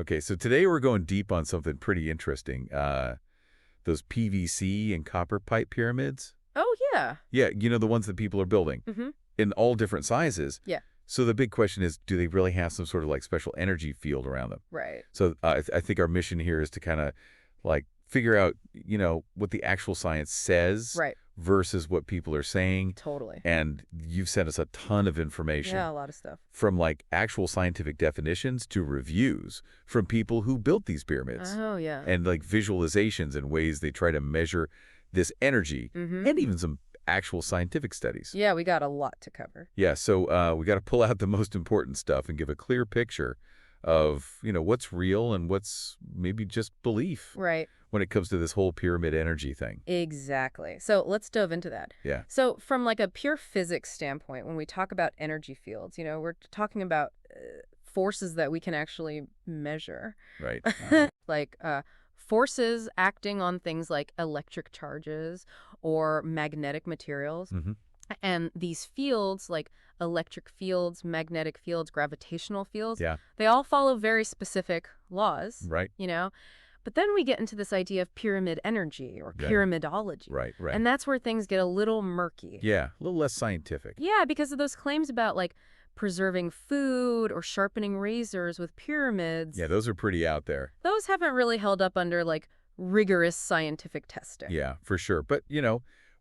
Okay, so today we're going deep on something pretty interesting. Those PVC and copper pipe pyramids. Oh, yeah. Yeah, the ones that people are building Mm-hmm. in all different sizes. Yeah. So the big question is, do they really have some sort of like special energy field around them? Right. So I think our mission here is to kind of like figure out, what the actual science says Right. versus what people are saying. Totally. And you've sent us a ton of information. Yeah, a lot of stuff. From like actual scientific definitions to reviews from people who built these pyramids. Oh, yeah. And like visualizations and ways they try to measure this energy, Mm-hmm. and even some actual scientific studies. Yeah, we got a lot to cover. Yeah, so we got to pull out the most important stuff and give a clear picture of, what's real and what's maybe just belief Right. when it comes to this whole pyramid energy thing. Exactly. So let's delve into that. Yeah. So from like a pure physics standpoint, when we talk about energy fields, we're talking about forces that we can actually measure. Right. Like forces acting on things like electric charges or magnetic materials. Mm-hmm. And these fields, like electric fields, magnetic fields, gravitational fields, Yeah. they all follow very specific laws, Right. But then we get into this idea of pyramid energy or Yeah. pyramidology. Right. Right. And that's where things get a little murky. Yeah, a little less scientific. Yeah, because of those claims about like preserving food or sharpening razors with pyramids. Yeah, those are pretty out there. Those haven't really held up under like rigorous scientific testing. Yeah, for sure. But,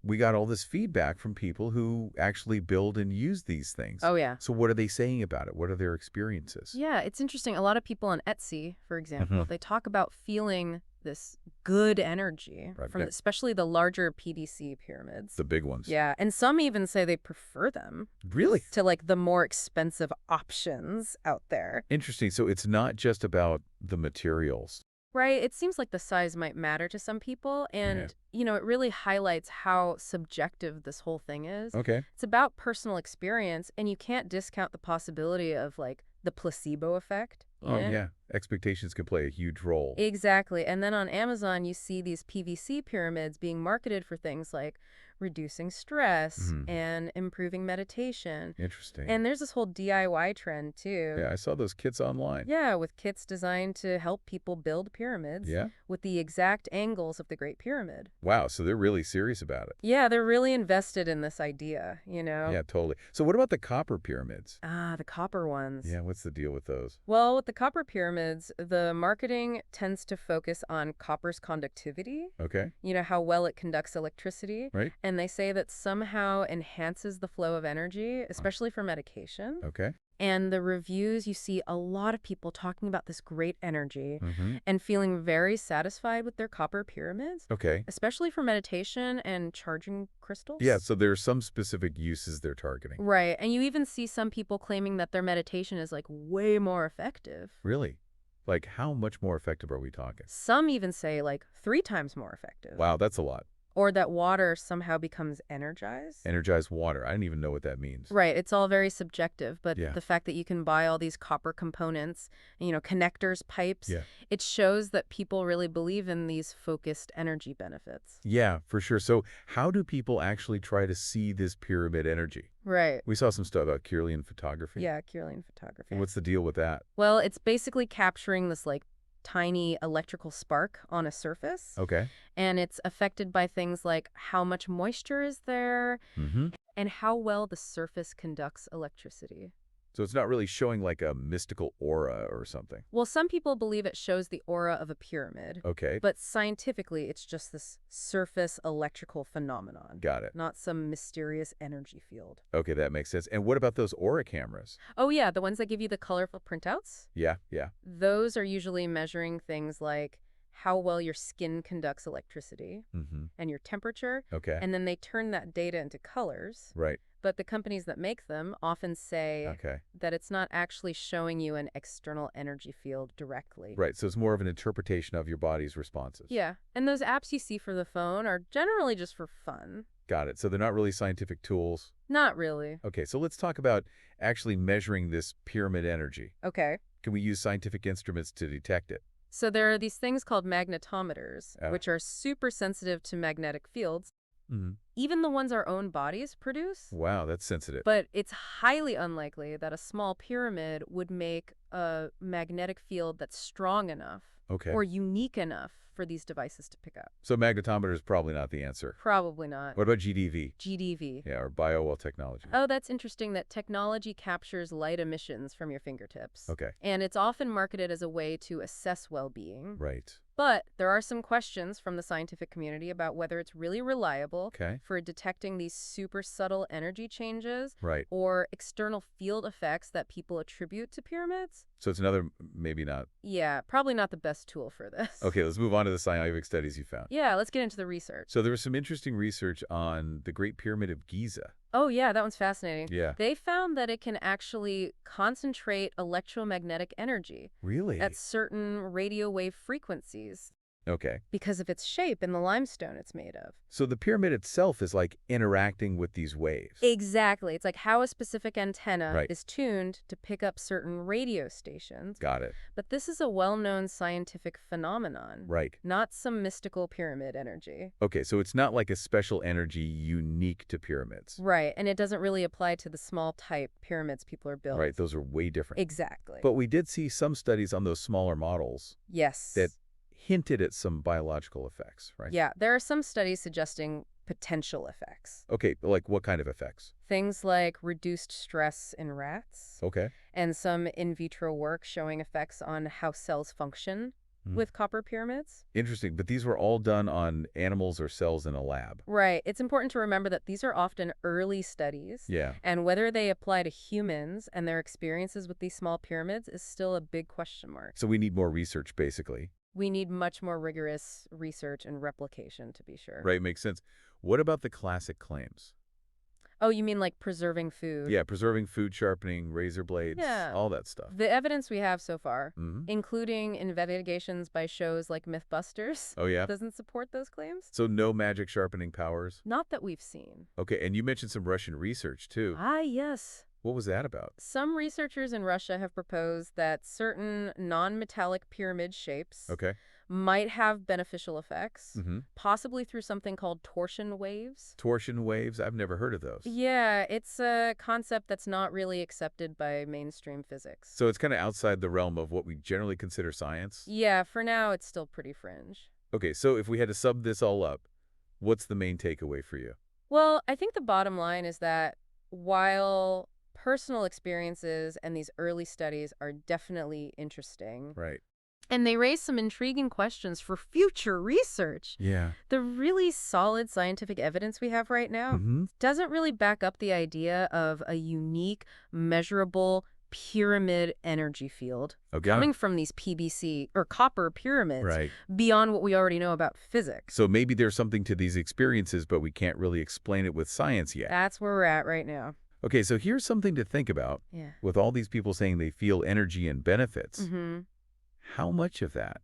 we got all this feedback from people who actually build and use these things. Oh, yeah. So what are they saying about it? What are their experiences? Yeah, it's interesting. A lot of people on Etsy, for example, Mhm. they talk about feeling this good energy Right. from especially the larger PVC pyramids. The big ones. Yeah, and some even say they prefer them Really? to like the more expensive options out there. Interesting. So it's not just about the materials. Right? It seems like the size might matter to some people, and, it really highlights how subjective this whole thing is. Okay. It's about personal experience, and you can't discount the possibility of, like, the placebo effect. Oh, yeah. Expectations can play a huge role. Exactly. And then on Amazon, you see these PVC pyramids being marketed for things like reducing stress and improving meditation. Interesting. And there's this whole DIY trend, too. Yeah, I saw those kits online. Yeah, with kits designed to help people build pyramids with the exact angles of the Great Pyramid. Wow, so they're really serious about it. Yeah, they're really invested in this idea, Yeah, totally. So what about the copper pyramids? Ah, the copper ones. Yeah, what's the deal with those? Well, with the copper pyramids, the marketing tends to focus on copper's conductivity. Okay. How well it conducts electricity. Right. And they say that somehow enhances the flow of energy, especially for medication. Okay. And the reviews, you see a lot of people talking about this great energy Mm-hmm. and feeling very satisfied with their copper pyramids, Okay. especially for meditation and charging crystals. Yeah, so there are some specific uses they're targeting. Right. And you even see some people claiming that their meditation is like way more effective. Really? Like, how much more effective are we talking? Some even say like 3 times more effective. Wow, that's a lot. Or that water somehow becomes energized. Energized water. I didn't even know what that means. Right. It's all very subjective, but Yeah. the fact that you can buy all these copper components, connectors, pipes, Yeah. it shows that people really believe in these focused energy benefits. Yeah, for sure. So how do people actually try to see this pyramid energy? Right. We saw some stuff about Kirlian photography. Yeah, Kirlian photography. What's the deal with that? Well, it's basically capturing this like tiny electrical spark on a surface. Okay. And it's affected by things like how much moisture is there Mm-hmm. and how well the surface conducts electricity. So it's not really showing like a mystical aura or something. Well, some people believe it shows the aura of a pyramid. Okay. But scientifically, it's just this surface electrical phenomenon. Got it. Not some mysterious energy field. Okay, that makes sense. And what about those aura cameras? Oh, yeah, the ones that give you the colorful printouts? Yeah, yeah. Those are usually measuring things like how well your skin conducts electricity Mm-hmm. and your temperature. Okay. And then they turn that data into colors. Right. But the companies that make them often say Okay. that it's not actually showing you an external energy field directly. Right. So it's more of an interpretation of your body's responses. Yeah. And those apps you see for the phone are generally just for fun. Got it. So they're not really scientific tools. Not really. Okay, so let's talk about actually measuring this pyramid energy. Okay. Can we use scientific instruments to detect it? So there are these things called magnetometers, Oh. which are super sensitive to magnetic fields. Mhm. even the ones our own bodies produce. Wow, that's sensitive. But it's highly unlikely that a small pyramid would make a magnetic field that's strong enough Okay. or unique enough for these devices to pick up. So magnetometer is probably not the answer. Probably not. What about GDV? GDV. Yeah, or biowell technology. Oh, that's interesting that technology captures light emissions from your fingertips. Okay. And it's often marketed as a way to assess well-being. Right. But there are some questions from the scientific community about whether it's really reliable Okay. for detecting these super subtle energy changes Right. or external field effects that people attribute to pyramids. So it's another maybe not. Yeah, probably not the best tool for this. Okay, let's move on to the scientific studies you found. Yeah, let's get into the research. So there was some interesting research on the Great Pyramid of Giza. Oh, yeah, that one's fascinating. Yeah. They found that it can actually concentrate electromagnetic energy Really? at certain radio wave frequencies Okay. because of its shape and the limestone it's made of. So the pyramid itself is like interacting with these waves. Exactly. It's like how a specific antenna Right. is tuned to pick up certain radio stations. Got it. But this is a well-known scientific phenomenon, Right. not some mystical pyramid energy. Okay, so it's not like a special energy unique to pyramids. Right, and it doesn't really apply to the small type pyramids people are building. Right, those are way different. Exactly. But we did see some studies on those smaller models Yes. that hinted at some biological effects, right? Yeah, there are some studies suggesting potential effects. Okay, like what kind of effects? Things like reduced stress in rats, Okay. and some in vitro work showing effects on how cells function Hmm. with copper pyramids. Interesting, but these were all done on animals or cells in a lab. Right. It's important to remember that these are often early studies, Yeah. and whether they apply to humans and their experiences with these small pyramids is still a big question mark. So we need more research, basically. We need much more rigorous research and replication, to be sure. Right, makes sense. What about the classic claims? Oh, you mean like preserving food? Yeah, preserving food, sharpening, razor blades, Yeah. all that stuff. The evidence we have so far, Hmm. including investigations by shows like Mythbusters, Oh, yeah? doesn't support those claims. So no magic sharpening powers? Not that we've seen. Okay, and you mentioned some Russian research, too. Ah, yes. What was that about? Some researchers in Russia have proposed that certain non-metallic pyramid shapes Okay. might have beneficial effects, Hmm. possibly through something called torsion waves. Torsion waves? I've never heard of those. Yeah, it's a concept that's not really accepted by mainstream physics. So it's kind of outside the realm of what we generally consider science? Yeah, for now it's still pretty fringe. Okay, so if we had to sum this all up, what's the main takeaway for you? Well, I think the bottom line is that while personal experiences and these early studies are definitely interesting, Right. and they raise some intriguing questions for future research, Yeah. the really solid scientific evidence we have right now Mm-hmm. doesn't really back up the idea of a unique, measurable pyramid energy field Okay. coming from these PBC or copper pyramids Right. beyond what we already know about physics. So maybe there's something to these experiences, but we can't really explain it with science yet. That's where we're at right now. Okay, so here's something to think about. Yeah. With all these people saying they feel energy and benefits, Mm-hmm. how much of that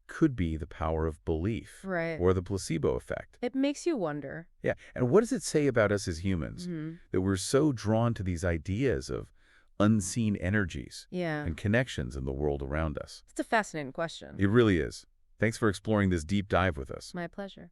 could be the power of belief Right. or the placebo effect? It makes you wonder. Yeah, and what does it say about us as humans Mm-hmm. that we're so drawn to these ideas of unseen energies Yeah. and connections in the world around us? It's a fascinating question. It really is. Thanks for exploring this deep dive with us. My pleasure.